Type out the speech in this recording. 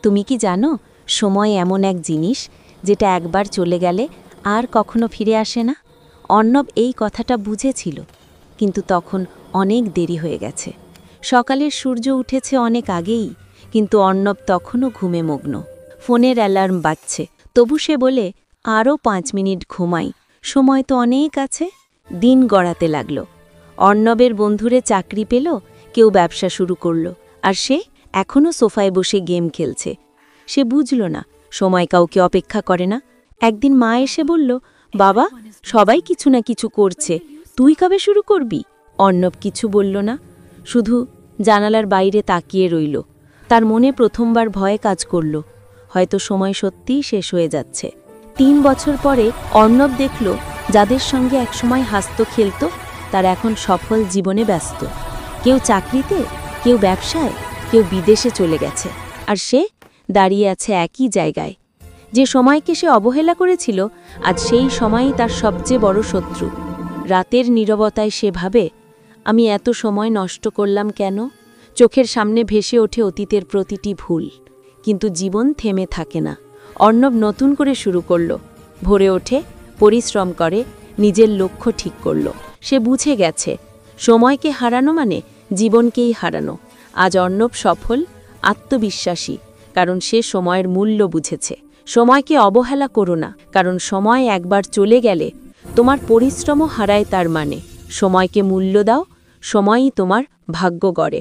তুমি কি জানো, সময় এমন এক জিনিস যেটা একবার চলে গেলে আর কখনো ফিরে আসে না। অর্ণব এই কথাটা বুঝেছিল, কিন্তু তখন অনেক দেরি হয়ে গেছে। সকালের সূর্য উঠেছে অনেক আগেই, কিন্তু অর্ণব তখনও ঘুমে মগ্ন। ফোনের অ্যালার্ম বাজছে, তবু সে বলে, আরও 5 মিনিট ঘুমাই, সময় তো অনেক আছে। দিন গড়াতে লাগল। অর্ণবের বন্ধুরে চাকরি পেল, কেউ ব্যবসা শুরু করল, আর সে এখনও সোফায় বসে গেম খেলছে। সে বুঝল না, সময় কাউকে অপেক্ষা করে না। একদিন মা এসে বলল, বাবা, সবাই কিছু না কিছু করছে, তুই কবে শুরু করবি? অর্ণব কিছু বলল না, শুধু জানালার বাইরে তাকিয়ে রইল। তার মনে প্রথমবার ভয় কাজ করল, হয়তো সময় সত্যিই শেষ হয়ে যাচ্ছে। 3 বছর পরে অর্ণব দেখল, যাদের সঙ্গে একসময় হাসত খেলত, তারা এখন সফল জীবনে ব্যস্ত। কেউ চাকরিতে, কেউ ব্যবসায়, কেউ বিদেশে চলে গেছে, আর সে দাঁড়িয়ে আছে একই জায়গায়। যে সময়কে সে অবহেলা করেছিল, আজ সেই সময়ই তার সবচেয়ে বড় শত্রু। রাতের নীরবতায় সে ভাবে, আমি এত সময় নষ্ট করলাম কেন? চোখের সামনে ভেসে ওঠে অতীতের প্রতিটি ভুল, কিন্তু জীবন থেমে থাকে না। অর্ণব নতুন করে শুরু করল, ভোরে ওঠে, পরিশ্রম করে, নিজের লক্ষ্য ঠিক করল। সে বুঝে গেছে, সময়কে হারানো মানে জীবনকেই হারানো। আজ অর্ণব সফল, আত্মবিশ্বাসী, কারণ সে সময়ের মূল্য বুঝেছে। সময়কে অবহেলা করো না, কারণ সময় একবার চলে গেলে তোমার পরিশ্রমও হারায় তার মানে। সময়কে মূল্য দাও, সময়ই তোমার ভাগ্য গড়ে।